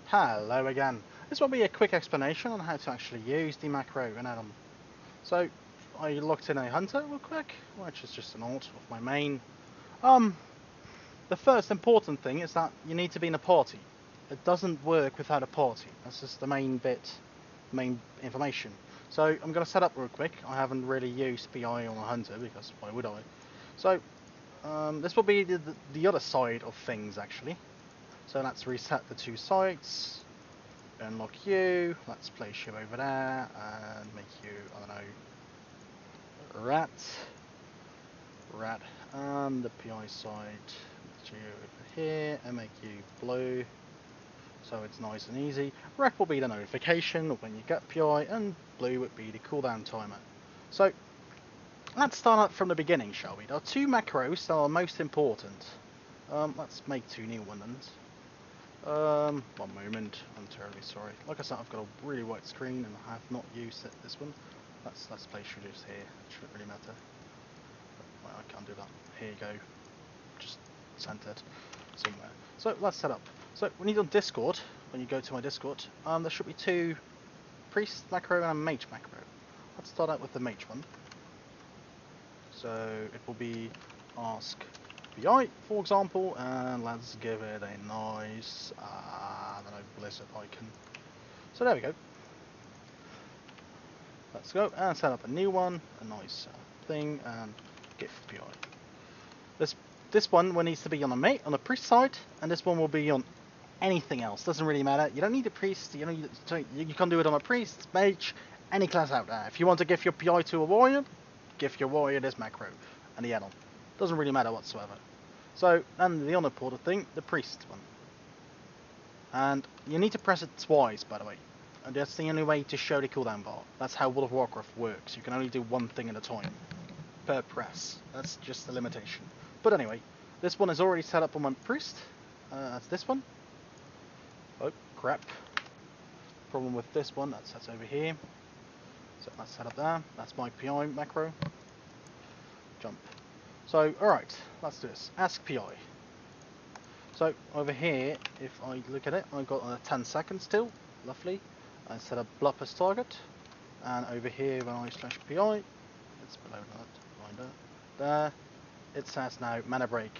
Hello again. This will be a quick explanation on how to actually use the macro in Atom. So, I looked in a hunter real quick, which is just an alt of my main. Um, the first important thing is that you need to be in a party. It doesn't work without a party. That's just the main bit, main information. So I'm going to set up real quick. I haven't really used PI on a hunter because why would I? So this will be the other side of things actually. So let's reset the two sites. Unlock you, let's place you over there and make you, I don't know, rat, and the PI side, put you over here and make you blue, so it's nice and easy. Red will be the notification when you get PI and blue would be the cooldown timer. So let's start up from the beginning, shall we? There are two macros that are most important. Let's make two new ones. One moment, I'm terribly sorry. Like I said, I've got a really wide screen and I have not used this one. Let's place reduce here, it shouldn't really matter. Well, I can't do that. Here you go. Just centered somewhere. So let's set up. So when you're on Discord, when you go to my Discord, there should be two priest macro and a mage macro. Let's start out with the mage one. So it will be ask PI, for example, and let's give it a nice, I don't know, blizzard icon. So there we go. Let's go and set up a new one, a nice thing, and give PI. This one needs to be on the priest side, and this one will be on anything else. Doesn't really matter. You don't need a priest. You can't do it on a priest, mage, any class out there. If you want to give your PI to a warrior, give your warrior this macro and the add-on. Doesn't really matter whatsoever. So, and the unimportant thing, the priest one. And you need to press it twice, by the way. And that's the only way to show the cooldown bar. That's how World of Warcraft works. You can only do one thing at a time per press. That's just the limitation. But anyway, this one is already set up on my priest. That's this one. Oh, crap. Problem with this one, that's over here. So that's set up there. That's my PI macro. Jump. So, alright, let's do this. Ask PI. So, over here, if I look at it, I've got 10 seconds still. Lovely. I set up blup as target. And over here, when I slash PI, it's below that, find it. There, it says now mana break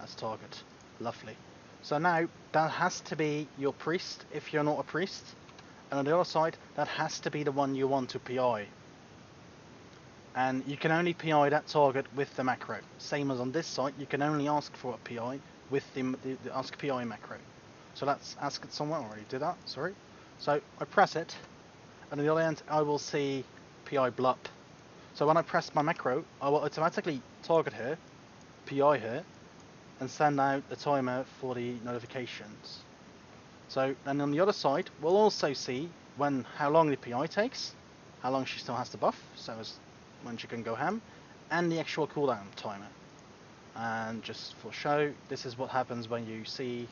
as target. Lovely. So now, that has to be your priest if you're not a priest. And on the other side, that has to be the one you want to PI. And you can only PI that target with the macro. Same as on this site, you can only ask for a PI with the ask PI macro. So let's ask it somewhere. I already did that, sorry. So I press it, and on the other end, I will see PI blup. So when I press my macro, I will automatically target her, PI her, and send out the timer for the notifications. So then on the other side, we'll also see how long the PI takes, how long she still has to buff, so as when she can go ham, and the actual cooldown timer. And just for show, this is what happens when you see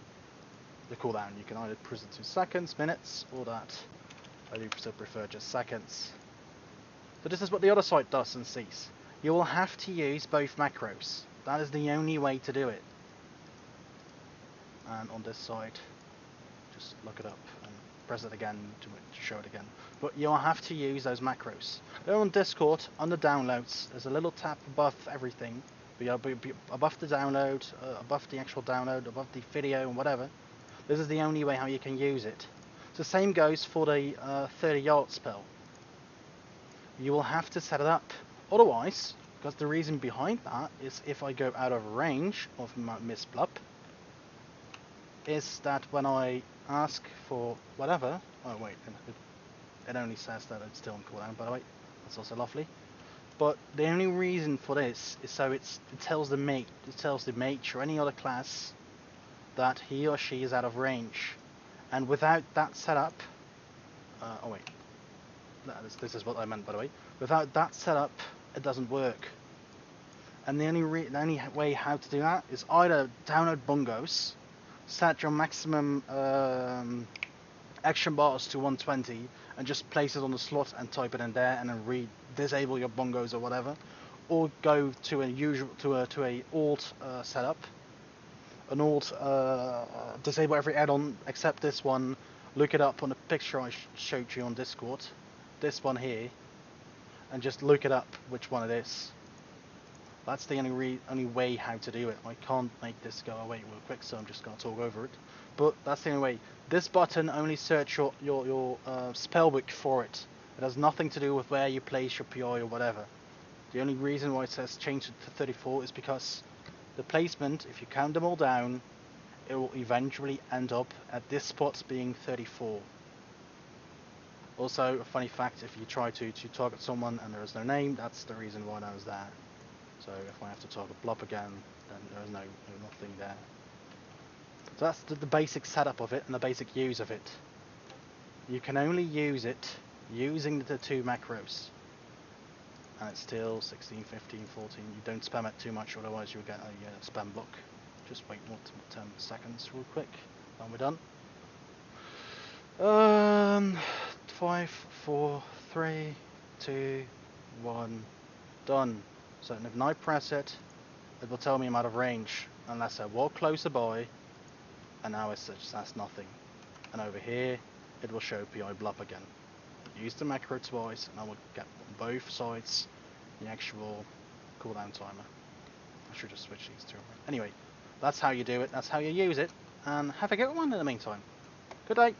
the cooldown. You can either press it to seconds, minutes, or that. I do still prefer just seconds. So this is what the other side does and sees. You will have to use both macros. That is the only way to do it. And on this side, just look it up and press it again to show it again. But you'll have to use those macros. They're on Discord, under downloads. There's a little tab above everything. Above the download, above the actual download, above the video and whatever. This is the only way how you can use it. The same goes for the 30-yard spell. You will have to set it up. Otherwise, because the reason behind that is if I go out of range of my Miss Blup, is that when I ask for whatever, oh wait, it only says that it's still on cooldown, by the way, that's also lovely. But the only reason for this is so it tells the mage or any other class that he or she is out of range, and without that setup, oh wait, this is what I meant, by the way. Without that setup, it doesn't work. And the only way how to do that is either download bongos, set your maximum action bars to 120, and just place it on the slot and type it in there, and then disable your bongos or whatever, or go to a alt setup. an old disable every add-on except this one, look it up on the picture I showed you on Discord, this one here, and just look it up which one it is. That's the only way how to do it. I can't make this go away real quick, so I'm just going to talk over it. But that's the only way. This button only search your spellbook for it. It has nothing to do with where you place your PI or whatever. The only reason why it says change it to 34 is because the placement, if you count them all down, it will eventually end up at this spot being 34. Also, a funny fact, if you try to target someone and there is no name, that's the reason why that is there. So if I have to target Blob again, then there is nothing there. So that's the basic setup of it and the basic use of it. You can only use it using the 2 macros. And it's still 16, 15, 14. You don't spam it too much, otherwise you'll get a spam block. Just wait 10 seconds real quick, and we're done. 5, 4, 3, 2, 1, done. So if I press it, it will tell me I'm out of range unless I walk closer by, and now it's that's nothing. And over here, it will show PI blob again. Use the macro twice, and I will get on both sides the actual cooldown timer. I should just switch these two. Anyway, that's how you do it. That's how you use it. And have a good one in the meantime. Good day.